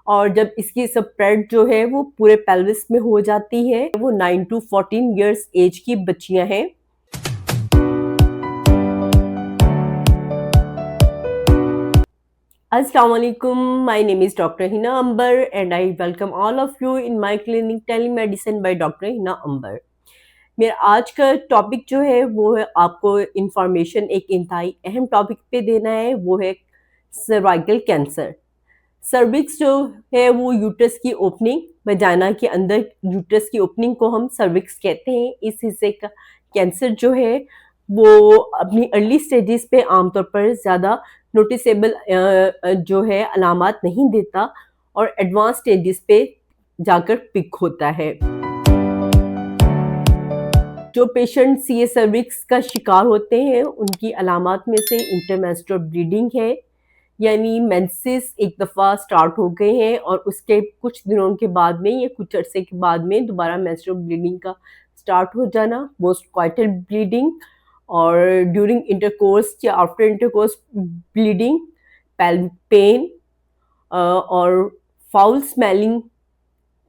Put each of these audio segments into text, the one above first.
और जब इसकी स्प्रेड जो है वो पूरे पेल्विस में हो जाती है। वो 9 to 14 इयर्स एज की बच्चियां हैं। Assalamu alaikum. My name is Dr. Hina Ambar and I welcome all of you in my clinic Telemedicine by Dr. Hina Ambar. मेरा आज का टॉपिक जो है वो है आपको इंफॉर्मेशन एक इंतहाई अहम टॉपिक पे देना है, वो है सर्वाइकल कैंसर। सर्विक्स जो है वो यूट्रस की ओपनिंग, वजाना के अंदर यूट्रस की ओपनिंग को हम सर्विक्स कहते हैं। इस हिस्से का कैंसर जो है वो अपनी अर्ली स्टेजेस पे आमतौर पर ज़्यादा नोटिसेबल जो है अलामात नहीं देता और एडवांस स्टेजेस पे जाकर पिक होता है। जो पेशेंट सीए सर्विक्स का शिकार होते हैं उनकी अलामात में से इंटरमेंस्ट्रुअल ब्लीडिंग है, यानी मेंसेस एक दफ़ा स्टार्ट हो गए हैं और उसके कुछ दिनों के बाद में या कुछ अरसे के बाद में दोबारा मेंस्ट्रुअल ब्लीडिंग का स्टार्ट हो जाना, पोस्ट कॉइटल ब्लीडिंग और ड्यूरिंग इंटरकोर्स या after intercourse bleeding, pelvic pain और foul smelling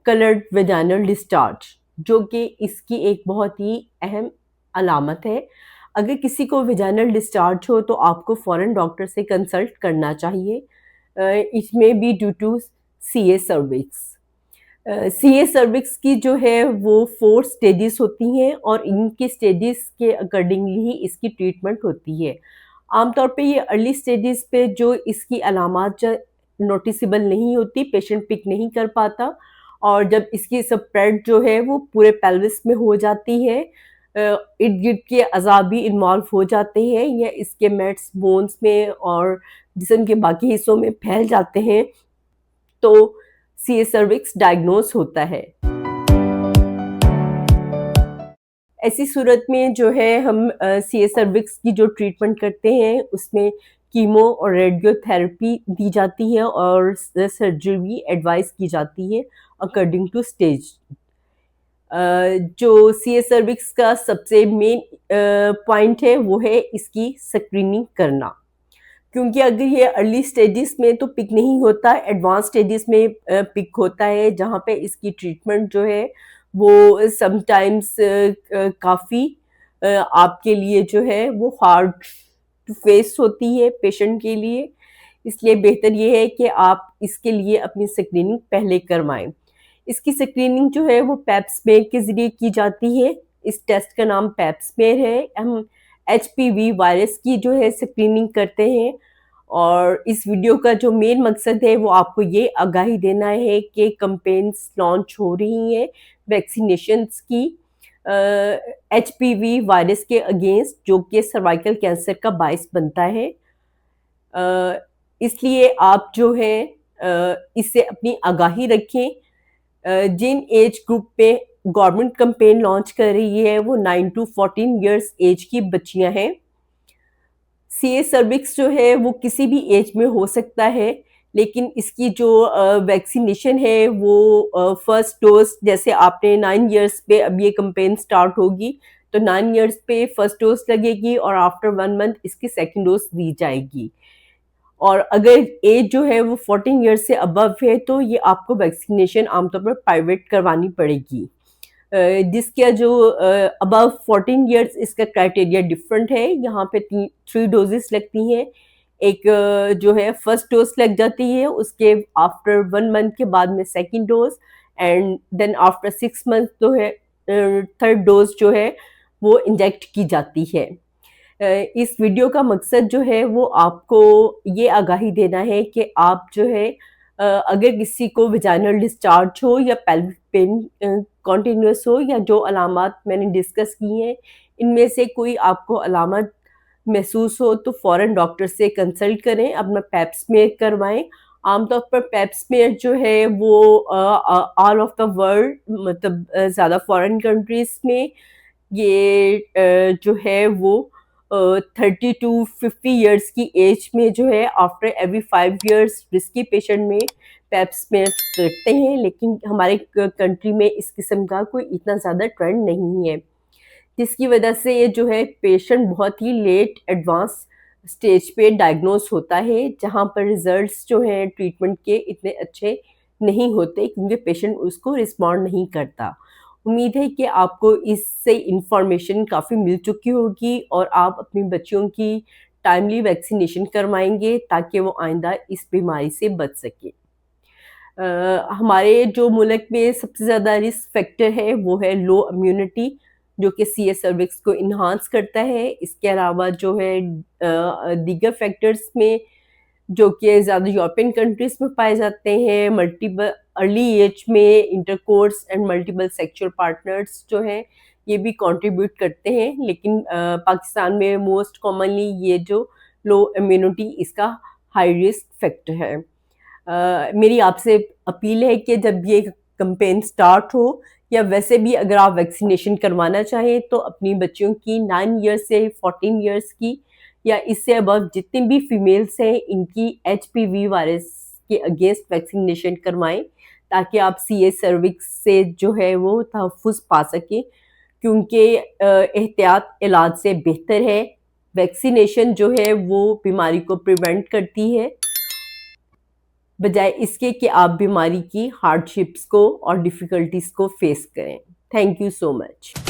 coloured vaginal discharge, जो कि इसकी एक बहुत ही अहम अलामत है। अगर किसी को वेजाइनल डिस्चार्ज हो तो आपको फ़ौरन डॉक्टर से कंसल्ट करना चाहिए। It may be due to CA cervix. CA cervix की जो है वो 4 स्टेजेस होती हैं और इनके स्टेजेस के अकॉर्डिंगली ही इसकी ट्रीटमेंट होती है। आमतौर पे ये अर्ली स्टेजेस पे जो इसकी अलामात नोटिसेबल नहीं होती, पेशेंट पिक नहीं कर पाता और जब इसकी स्प्रेड जो है वो पूरे पेल्विस में हो जाती है, इर्द गिर्द के अज़ा भी इन्वॉल्व हो जाते हैं या इसके मेट्स बोन्स में और जिस्म के बाकी हिस्सों में फैल जाते हैं, तो सीए सर्विक्स डायग्नोस होता है। ऐसी सूरत में जो है हम सीए सर्विक्स की जो ट्रीटमेंट करते हैं उसमें कीमो और रेडियोथेरेपी दी जाती है और सर्जरी भी एडवाइस की जाती है अकॉर्डिंग टू स्टेज। जो सीए सर्विक्स का सबसे मेन पॉइंट है वो है इसकी स्क्रीनिंग करना, क्योंकि अगर ये अर्ली स्टेजेस में तो पिक नहीं होता, एडवांस स्टेजेस में पिक होता है, जहाँ पे इसकी ट्रीटमेंट जो है वो समटाइम्स काफ़ी आपके लिए जो है वो हार्ड टू फेस होती है पेशेंट के लिए। इसलिए बेहतर ये है कि आप इसके लिए अपनी स्क्रीनिंग पहले करवाएं। इसकी स्क्रीनिंग जो है वो पैप स्मेयर के ज़रिए की जाती है। इस टेस्ट का नाम पैप स्मेयर है। हम एचपीवी वायरस की जो है स्क्रीनिंग करते हैं और इस वीडियो का जो मेन मकसद है वो आपको ये आगाही देना है कि कैंपेन्स लॉन्च हो रही हैं वैक्सीनेशंस की एचपीवी वायरस के अगेंस्ट, जो कि सर्वाइकल कैंसर का बायस बनता है। इसलिए आप जो है इससे अपनी आगाही रखें। जिन एज ग्रुप पे गवर्नमेंट कैंपेन लॉन्च कर रही है वो 9 to 14 इयर्स एज की बच्चियां हैं। सीए सर्विक्स जो है वो किसी भी एज में हो सकता है, लेकिन इसकी जो वैक्सीनेशन है वो फर्स्ट डोज, जैसे आपने 9 इयर्स पे अब ये कैंपेन स्टार्ट होगी तो 9 इयर्स पे फर्स्ट डोज लगेगी और आफ्टर 1 मंथ इसकी सेकंड डोज दी जाएगी। और अगर एज जो है वो 14 इयर्स से अबव है तो ये आपको वैक्सीनेशन आमतौर पर प्राइवेट करवानी पड़ेगी। जिसका जो अबव 14 इयर्स इसका क्राइटेरिया डिफरेंट है। यहाँ पे 3 डोजेस लगती हैं। एक जो है फर्स्ट डोज लग जाती है, उसके आफ्टर 1 मंथ के बाद में second dose and then after 6 month जो है थर्ड डोज जो है वो इंजेक्ट की जाती है। इस वीडियो का मकसद जो है वो आपको ये आगाही देना है कि आप जो है अगर किसी को वेजाइनल डिस्चार्ज हो या पेल्विक पेन कॉन्टिन्यूस हो या जो अलामात मैंने डिस्कस की हैं, इनमें से कोई आपको अलामत महसूस हो तो फ़ौरन डॉक्टर से कंसल्ट करें, अपना पैप स्मेयर करवाएं। आमतौर पर पैप स्मेयर जो है वो ऑल ऑफ द वर्ल्ड, मतलब ज़्यादा फॉरेन कंट्रीज़ में ये जो है वो 30 to 50 इयर्स की एज में जो है after every 5 years risky patient में पैप स्मेयर करते हैं, लेकिन हमारे कंट्री में इस किस्म का कोई इतना ज़्यादा ट्रेंड नहीं है, जिसकी वजह से ये जो है पेशेंट बहुत ही लेट एडवांस स्टेज पे डायग्नोस होता है, जहाँ पर रिजल्ट्स जो हैं ट्रीटमेंट के इतने अच्छे नहीं होते क्योंकि पेशेंट उसको रिस्पॉन्ड नहीं करता। उम्मीद है कि आपको इससे इंफॉर्मेशन काफ़ी मिल चुकी होगी और आप अपनी बच्चियों की टाइमली वैक्सीनेशन करवाएँगे ताकि वो आइंदा इस बीमारी से बच सकें। हमारे जो मुल्क में सबसे ज़्यादा रिस्क फैक्टर है वो है लो इम्यूनिटी, जो कि सीएस सर्विक्स को एनहांस करता है। इसके अलावा जो है दीगर फैक्टर्स में जो कि ज़्यादा यूरोपियन कंट्रीज़ में पाए जाते हैं, मल्टीपल अर्ली एज में intercourse and multiple sexual partners जो हैं, ये भी कंट्रीब्यूट करते हैं। लेकिन पाकिस्तान में मोस्ट कॉमनली ये जो लो इम्यूनिटी इसका हाई रिस्क फैक्टर है। मेरी आपसे अपील है कि जब ये कैंपेन स्टार्ट हो या वैसे भी अगर आप वैक्सीनेशन करवाना चाहें तो अपनी बच्चियों की 9 ईयर्स से 14 ईयर्स की या इससे अबव जितनी भी फीमेल्स हैं इनकी एचपीवी वायरस के अगेंस्ट वैक्सीनेशन करवाएं ताकि आप सीए सर्विक्स से जो है वो तहफ़्फ़ुज़ पा सकें, क्योंकि एहतियात इलाज से बेहतर है। वैक्सीनेशन जो है वो बीमारी को प्रिवेंट करती है बजाय इसके कि आप बीमारी की हार्डशिप्स को और डिफ़िकल्टीज़ को फेस करें। Thank you so much.